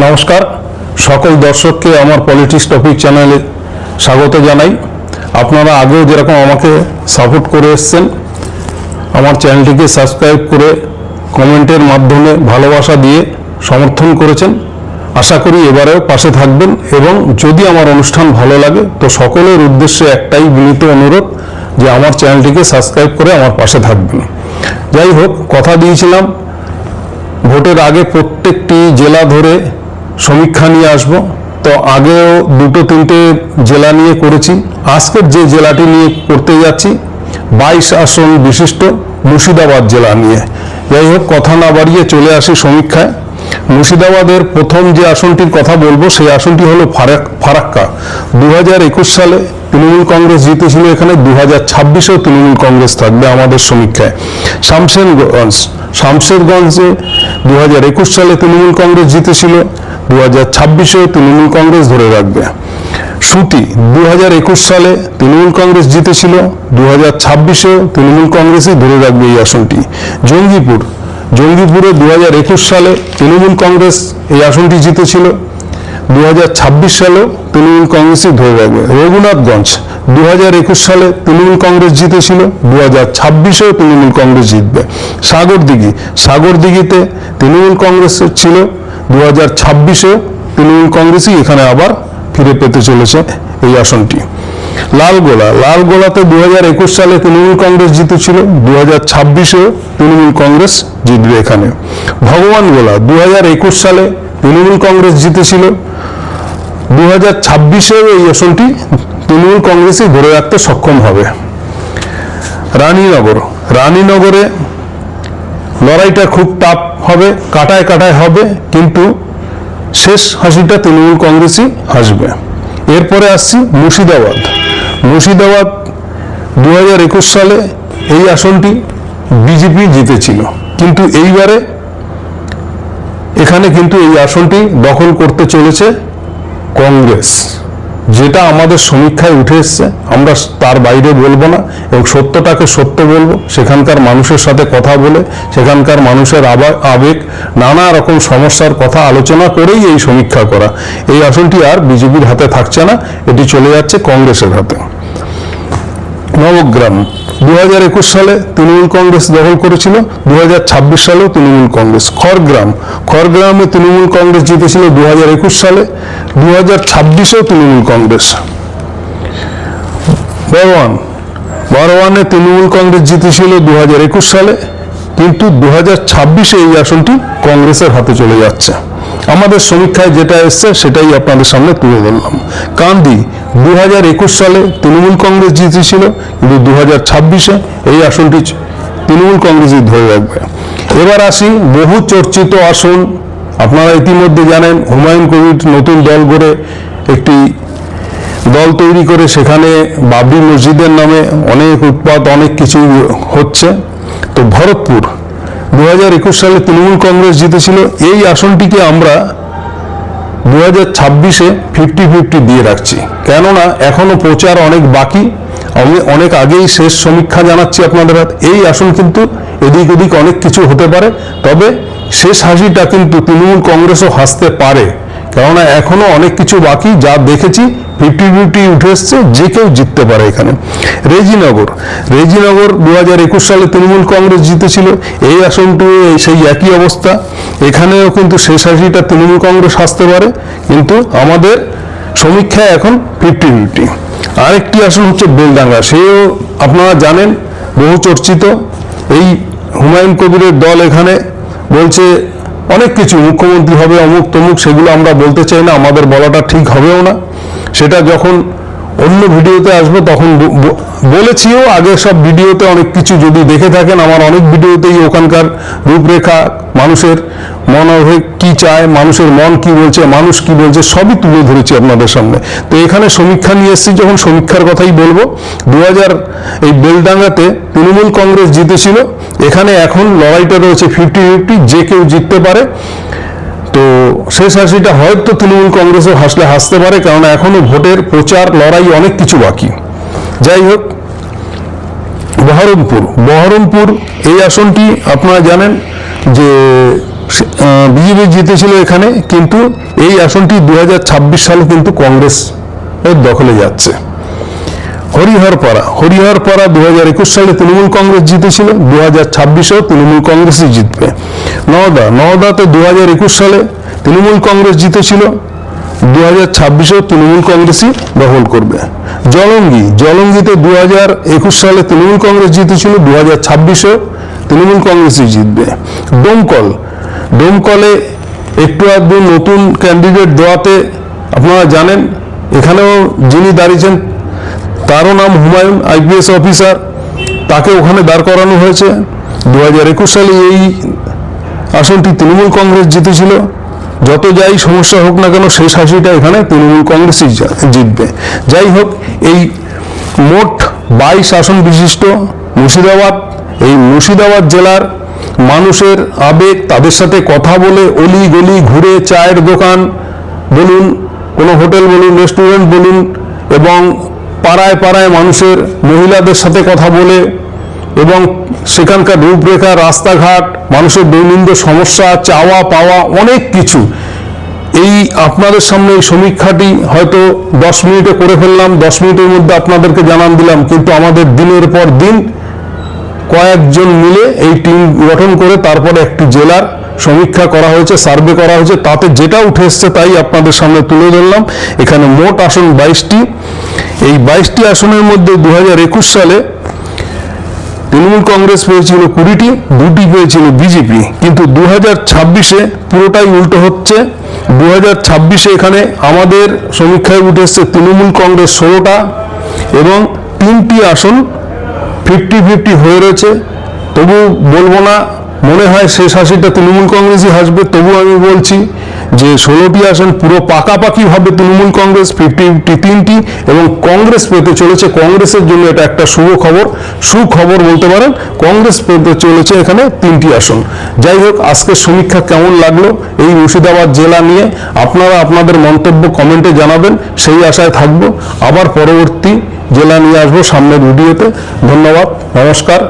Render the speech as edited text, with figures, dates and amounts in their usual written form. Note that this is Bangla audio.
নমস্কার সকল দর্শককে আমার পলিটিক্স টপিক চ্যানেলে স্বাগত জানাই। আপনারা আগেও যেরকম আমাকে সাপোর্ট করে এসেছেন, আমার চ্যানেলটিকে সাবস্ক্রাইব করে কমেন্টের মাধ্যমে ভালোবাসা দিয়ে সমর্থন করেছেন। আশা করি এবারেও পাশে থাকবেন এবং যদি আমার অনুষ্ঠান ভালো লাগে তো সকলের উদ্দেশ্যে একটাই বিনীত অনুরোধ যে আমার চ্যানেলটিকে সাবস্ক্রাইব করে আমার পাশে থাকবেন। যাই হোক, কথা দিয়েছিলাম ভোটের আগে প্রত্যেকটি জেলা ধরে সমীক্ষা নিয়ে আসব। তো আগেও দুটো তিনটে জেলা নিয়ে করেছি, আজকের যে জেলাটি নিয়ে করতে যাচ্ছি 22 আসন বিশিষ্ট মুর্শিদাবাদ জেলা নিয়ে। যাই হোক, কথা না বাড়িয়ে চলে আসি সমীক্ষায়। মুর্শিদাবাদের প্রথম যে আসনটির কথা বলবো সেই আসনটি হলো ফারাক্কা। 2021 সালে তৃণমূল কংগ্রেস জিতেছিল এখানে, 2026-এও তৃণমূল কংগ্রেস থাকবে আমাদের সমীক্ষায়। শামশেরগঞ্জে 2021 সালে তৃণমূল কংগ্রেস জিতেছিল, 2026-এও তৃণমূল কংগ্রেস ধরে রাখবে। সুতি 2021 সালে তৃণমূল কংগ্রেস জিতেছিল, 2026-এও তৃণমূল কংগ্রেসই ধরে রাখবে এই আসনটি। জঙ্গিপুরে 2021 সালে তৃণমূল কংগ্রেস এই আসনটি জিতেছিল, 2026 সালেও তৃণমূল কংগ্রেসই ধরে রাখবে। রঘুনাথগঞ্জ 2021 সালে তৃণমূল কংগ্রেস জিতেছিল, 2026-এও তৃণমূল কংগ্রেস জিতবে। সাগরদিঘিতে তৃণমূল কংগ্রেস ছিল, 2026-এও তৃণমূল কংগ্রেসই এখানে আবার ফিরে পেতে চলেছে এই আসনটি। লালগোলাতে 2021 সালে তৃণমূল কংগ্রেস জিতেছিল, 2026-এও তৃণমূল কংগ্রেস জিতবে এখানে। ভগবানগোলা 2021 সালে তৃণমূল কংগ্রেস জিতেছিল, 2026-এও এই আসনটি তৃণমূল কংগ্রেসই ধরে রাখতে সক্ষম হবে। রানীনগরে লড়াইটা খুব টাফ হবে, কাটায় কাটায় হবে, কিন্তু শেষ হাসিটা তৃণমূল কংগ্রেসই হাসবে। এরপরে আসছি মুর্শিদাবাদ 2021 সালে এই আসনটি বিজেপি জিতেছিল, কিন্তু এইবারে এখানে কিন্তু এই আসনটি দখল করতে চলেছে কংগ্রেস, যেটা আমাদের সমীক্ষায় উঠে এসছে। আমরা তার বাইরে বলবো না এবং সত্যটাকে সত্য বলবো। সেখানকার মানুষের সাথে কথা বলে, সেখানকার মানুষের আবেগ, নানা রকম সমস্যার কথা আলোচনা করেই এই সমীক্ষা করা। এই আসনটি আর বিজেপির হাতে থাকছে না, এটি চলে যাচ্ছে কংগ্রেসের হাতে। নবগ্রাম 2021 সালে তৃণমূল কংগ্রেস দখল করেছিল, 2026 সালেও তৃণমূল কংগ্রেস। খড়গ্রামে তৃণমূল কংগ্রেস জিতেছিল 2021 সালে, 2026-এও তৃণমূল কংগ্রেস। বারোয়ানে তৃণমূল কংগ্রেস জিতেছিল 2021 সালে, কিন্তু 2026-এ এই আসনটি কংগ্রেসের হাতে চলে যাচ্ছে। আমাদের সমীক্ষায় যেটা এসছে সেটাই আপনাদের সামনে তুলে ধরলাম। কান্দি 2021 সালে তৃণমূল কংগ্রেস জিতেছিল, কিন্তু 2026-এ এই আসনটি তৃণমূল কংগ্রেসই ধরে রাখবে। এবার আসি বহু চর্চিত আসন। আপনারা ইতিমধ্যে জানেন হুমায়ুন কবির নতুন দল গড়ে একটি দল তৈরি করে সেখানে বাবরি মসজিদের নামে অনেক উৎপাত, অনেক কিছু হচ্ছে। তো ভরতপুর 2021 সালে তৃণমূল কংগ্রেস জিতেছিল, এই আসনটিকে আমরা 2026-এ 50-50 দিয়ে রাখছি, কেননা এখনো প্রচার অনেক বাকি। আমি অনেক আগেই শেষ সমীক্ষা জানাচ্ছি আপনাদের হাতে। এই আসন কিন্তু এদিক ওদিক অনেক কিছু হতে পারে, তবে শেষ হাসিটা কিন্তু তৃণমূল কংগ্রেসও হাসতে পারে, কেননা এখনো অনেক কিছু বাকি। যা দেখেছি 50-50 উঠে এসছে, যে কেউ জিততে পারে এখানে। রেজিনগর 2021 সালে তৃণমূল কংগ্রেস জিতেছিল, এই আসনটি সেই একই অবস্থা। এখানেও কিন্তু শেষ হাসিটা তৃণমূল কংগ্রেস হাসতে পারে, কিন্তু আমাদের সমীক্ষায় এখন 50-50। আরেকটি আসন হচ্ছে বেলডাঙ্গা, সেও আপনারা জানেন বহু চর্চিত। এই হুমায়ুন কবিরের দল এখানে বলছে অনেক কিছু, মুখ্যমন্ত্রী হবে, অমুক তমুক, সেগুলো আমরা বলতে চাই না, আমাদের বলাটা ঠিক হবেও না। সেটা যখন অন্য ভিডিওতে আসবো তখন বলেছিও। আগে সব ভিডিওতে অনেক কিছু যদি দেখে থাকেন, আমার অনেক ভিডিওতেই ওখানকার রূপরেখা, মানুষের মনোভাব কি চায়, মানুষের মন কি বলছে, মানুষ কি বলছে, সবই তুলে ধরেছি আপনাদের সামনে। তো এখানে সমীক্ষা নিয়ে এসেছি, যখন সমীক্ষার কথাই বলবো। এই বেলডাঙ্গাতে তৃণমূল কংগ্রেস জিতেছিল, এখানে এখন লড়াইটা রয়েছে 50-50, যে কেউ জিততে পারে। তো শেষ হাসিটা হয়তো তৃণমূল কংগ্রেসও হাসলে হাসতে পারে, কারণ এখনো ভোটের প্রচার, লড়াই, অনেক কিছু বাকি। যাই হোক, বহরমপুর এই আসনটি আপনারা জানেন যে বিজেপি জিতেছিল এখানে, কিন্তু এই আসনটি 2026 সালে কিন্তু কংগ্রেস এর দখলে যাচ্ছে। হরিহরপাড়া 2021 সালে তৃণমূল কংগ্রেস জিতেছিল, 2026-এও তৃণমূল কংগ্রেসই জিতবে। নওদাতে 2021 সালে তৃণমূল কংগ্রেস জিতেছিল, 2026-এও তৃণমূল কংগ্রেসই দখল করবে। জলঙ্গিতে 2021 সালে তৃণমূল কংগ্রেস জিতেছিল, 2026-এও তৃণমূল কংগ্রেসই জিতবে। ডোমকলে একটু আধটু নতুন ক্যান্ডিডেট দেওয়াতে আপনারা জানেন, এখানেও যিনি দাঁড়িয়েছেন তারও নাম হুমায়ুন, IPS অফিসার, তাকে ওখানে দাঁড় করানো হয়েছে। 2021 সালে এই আসনটি তৃণমূল কংগ্রেস জিতেছিল। যত যাই সমস্যা হোক না কেন, শেষ হাসিটা এখানে তৃণমূল কংগ্রেসই জিতবে। যাই হোক, এই মোট 22 আসন বিশিষ্ট মুর্শিদাবাদ, এই মুর্শিদাবাদ জেলার মানুষের আবেগ, তাদের সাথে কথা বলে, অলি গলি ঘুরে, চায়ের দোকান বলুন, কোনো হোটেল বলুন, রেস্টুরেন্ট বলুন, এবং পাড়ায় পাড়ায় মানুষের, মহিলাদের সাথে কথা বলে, এবং সেখানকার রূপরেখা, রাস্তাঘাট, মানুষের দৈনন্দিন সমস্যা, চাওয়া পাওয়া, অনেক কিছু এই আপনাদের সামনে এই সমীক্ষাটি হয়তো 10 মিনিটে করে ফেললাম, 10 মিনিটের মধ্যে আপনাদেরকে জানান দিলাম, কিন্তু আমাদের দিনের পর দিন কয়েকজন মিলে এই টিম গঠন করে তারপরে একটি জেলার সমীক্ষা করা হয়েছে, সার্ভে করা হয়েছে, তাতে যেটা উঠে এসছে তাই আপনাদের সামনে তুলে ধরলাম। এখানে মোট আসন 22টি। এই 22টি আসনের মধ্যে 2021 সালে তৃণমূল কংগ্রেস পেয়েছিল 20টি, 2টি পেয়েছিল বিজেপি। কিন্তু 2026-এ পুরোটাই উল্টো হচ্ছে। 2026-এ এখানে আমাদের সমীক্ষায় উঠে এসছে তৃণমূল কংগ্রেস 16টা, এবং 3টি আসন 50-50 হয়ে রয়েছে। তবু বলবো না, মনে হয় শেষ হাসিটা তৃণমূল কংগ্রেসই হাসবে। তবু আমি বলছি যে 16টি আসন পুরো পাকাপাকি ভাবে তৃণমূল কংগ্রেস, 50-50 3টি, এবং কংগ্রেস পেতে চলেছে। কংগ্রেসের জন্য এটা একটা সুখবর বলতে পারেন, কংগ্রেস পেতে চলেছে এখানে 3টি আসন। যাই হোক, আজকের সমীক্ষা কেমন লাগলো এই মুর্শিদাবাদ জেলা নিয়ে আপনারা আপনাদের মন্তব্য কমেন্টে জানাবেন, সেই আশায় থাকবো। আবার পরবর্তী জেলা নিয়ে আসবো সামনের ভিডিওতে। ধন্যবাদ, নমস্কার।